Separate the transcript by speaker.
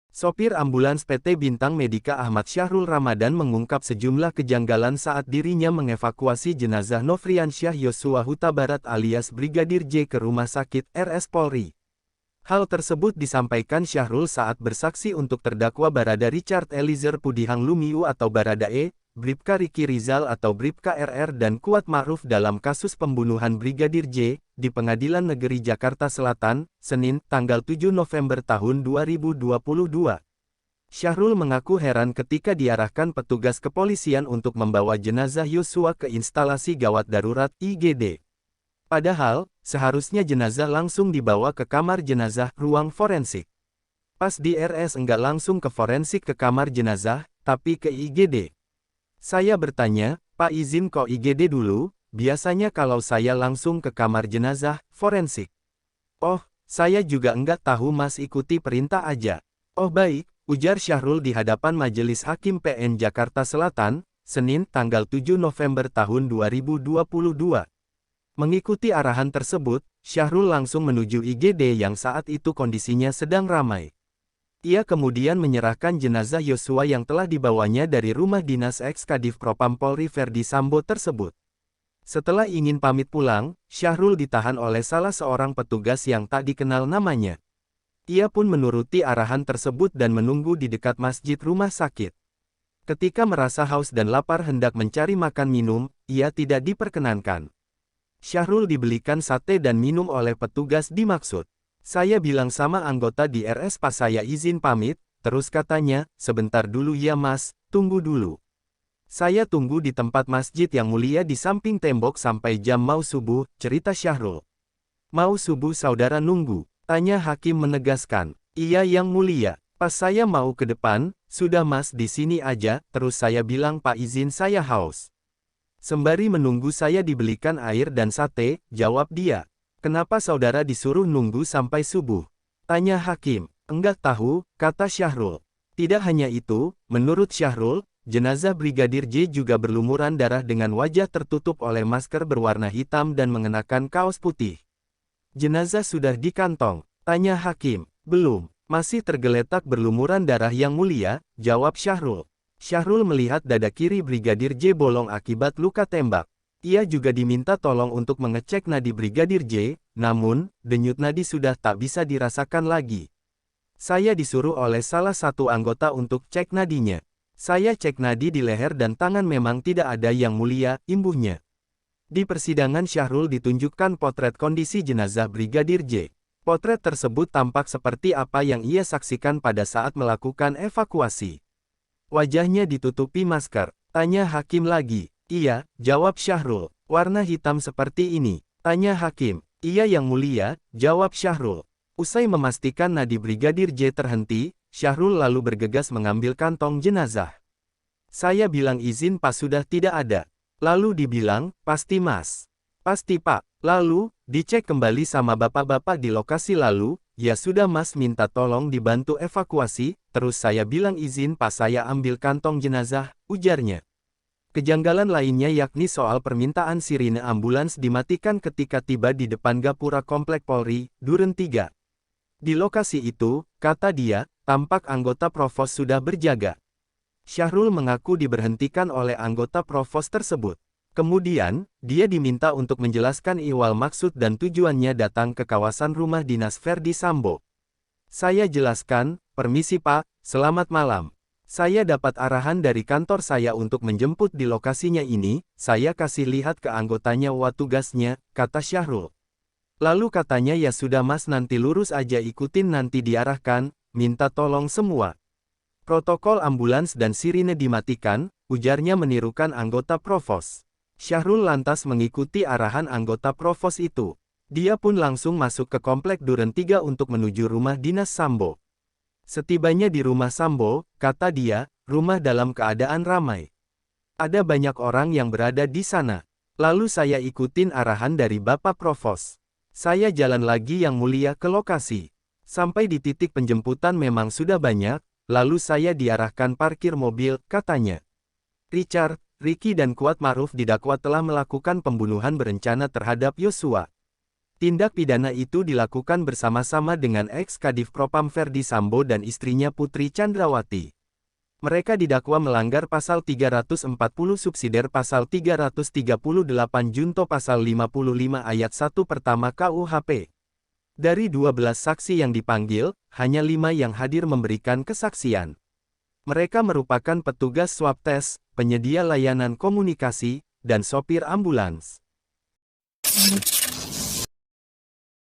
Speaker 1: Sopir ambulans PT Bintang Medika Ahmad Syahrul Ramadan mengungkap sejumlah kejanggalan saat dirinya mengevakuasi jenazah Nofriansyah Yosua Huta Barat alias Brigadir J ke Rumah Sakit RS Polri. Hal tersebut disampaikan Syahrul saat bersaksi untuk terdakwa Barada Richard Eliezer Pudihang Lumiu atau Baradae, Bribka Riki Rizal atau Bribka RR dan Kuat Ma'ruf dalam kasus pembunuhan Brigadir J, di Pengadilan Negeri Jakarta Selatan, Senin, tanggal 7 November tahun 2022. Syahrul mengaku heran ketika diarahkan petugas kepolisian untuk membawa jenazah Yosua ke instalasi gawat darurat IGD. Padahal, seharusnya jenazah langsung dibawa ke kamar jenazah, ruang forensik. Pas di RS enggak langsung ke forensik ke kamar jenazah, tapi ke IGD. Saya bertanya, Pak izin kok IGD dulu, biasanya kalau saya langsung ke kamar jenazah, forensik. Oh, saya juga enggak tahu Mas ikuti perintah aja. Oh baik, ujar Syahrul di hadapan Majelis Hakim PN Jakarta Selatan, Senin, tanggal 7 November tahun 2022. Mengikuti arahan tersebut, Syahrul langsung menuju IGD yang saat itu kondisinya sedang ramai. Ia kemudian menyerahkan jenazah Yosua yang telah dibawanya dari rumah dinas ex-Kadif Propam Polri Verdi Sambo tersebut. Setelah ingin pamit pulang, Syahrul ditahan oleh salah seorang petugas yang tak dikenal namanya. Ia pun menuruti arahan tersebut dan menunggu di dekat masjid rumah sakit. Ketika merasa haus dan lapar hendak mencari makan minum, ia tidak diperkenankan. Syahrul dibelikan sate dan minum oleh petugas dimaksud. Saya bilang sama anggota di RS pas saya izin pamit, terus katanya, sebentar dulu ya mas, tunggu dulu. Saya tunggu di tempat masjid yang mulia di samping tembok sampai jam mau subuh, cerita Syahrul. Mau subuh saudara nunggu, tanya hakim menegaskan, iya yang mulia, pas saya mau ke depan, sudah mas di sini aja, terus saya bilang pak izin saya haus. Sembari menunggu saya dibelikan air dan sate, jawab dia. Kenapa saudara disuruh nunggu sampai subuh? Tanya hakim. Enggak tahu, kata Syahrul. Tidak hanya itu, menurut Syahrul, jenazah Brigadir J juga berlumuran darah dengan wajah tertutup oleh masker berwarna hitam dan mengenakan kaos putih. Jenazah sudah di kantong, tanya hakim. Belum, masih tergeletak berlumuran darah yang mulia, jawab Syahrul. Syahrul melihat dada kiri Brigadir J bolong akibat luka tembak. Ia juga diminta tolong untuk mengecek nadi Brigadir J, namun, denyut nadi sudah tak bisa dirasakan lagi. Saya disuruh oleh salah satu anggota untuk cek nadinya. Saya cek nadi di leher dan tangan memang tidak ada yang mulia, imbuhnya. Di persidangan Syahrul ditunjukkan potret kondisi jenazah Brigadir J. Potret tersebut tampak seperti apa yang ia saksikan pada saat melakukan evakuasi. Wajahnya ditutupi masker. Tanya hakim lagi. Iya, jawab Syahrul. Warna hitam seperti ini. Tanya hakim. Iya yang mulia, jawab Syahrul. Usai memastikan nadi Brigadir J terhenti, Syahrul lalu bergegas mengambil kantong jenazah. Saya bilang izin pas sudah tidak ada. Lalu dibilang, pasti mas. Pasti pak. Lalu, dicek kembali sama bapak-bapak di lokasi lalu, ya sudah mas minta tolong dibantu evakuasi, terus saya bilang izin pas saya ambil kantong jenazah, ujarnya. Kejanggalan lainnya yakni soal permintaan sirine ambulans dimatikan ketika tiba di depan gapura Komplek Polri, Duren 3. Di lokasi itu, kata dia, tampak anggota Provos sudah berjaga. Syahrul mengaku diberhentikan oleh anggota Provos tersebut. Kemudian, dia diminta untuk menjelaskan ihwal maksud dan tujuannya datang ke kawasan rumah dinas Verdi Sambo. Saya jelaskan, permisi pak, selamat malam. Saya dapat arahan dari kantor saya untuk menjemput di lokasinya ini, saya kasih lihat ke anggotanya tugasnya, kata Syahrul. Lalu katanya ya sudah mas nanti lurus aja ikutin nanti diarahkan, minta tolong semua. Protokol ambulans dan sirine dimatikan, ujarnya menirukan anggota Provos. Syahrul lantas mengikuti arahan anggota Provos itu. Dia pun langsung masuk ke Komplek Duren 3 untuk menuju rumah dinas Sambo. Setibanya di rumah Sambo, kata dia, rumah dalam keadaan ramai. Ada banyak orang yang berada di sana. Lalu saya ikutin arahan dari Bapak Provos. Saya jalan lagi yang mulia ke lokasi. Sampai di titik penjemputan memang sudah banyak, lalu saya diarahkan parkir mobil, katanya. Richard, Riki dan Kuat Ma'ruf didakwa telah melakukan pembunuhan berencana terhadap Yosua. Tindak pidana itu dilakukan bersama-sama dengan ex-Kadif Propam Verdi Sambo dan istrinya Putri Chandrawati. Mereka didakwa melanggar Pasal 340 Subsidiar Pasal 338 Junto Pasal 55 Ayat 1 Pertama KUHP. Dari 12 saksi yang dipanggil, hanya 5 yang hadir memberikan kesaksian. Mereka merupakan petugas swab tes, penyedia layanan komunikasi, dan sopir ambulans.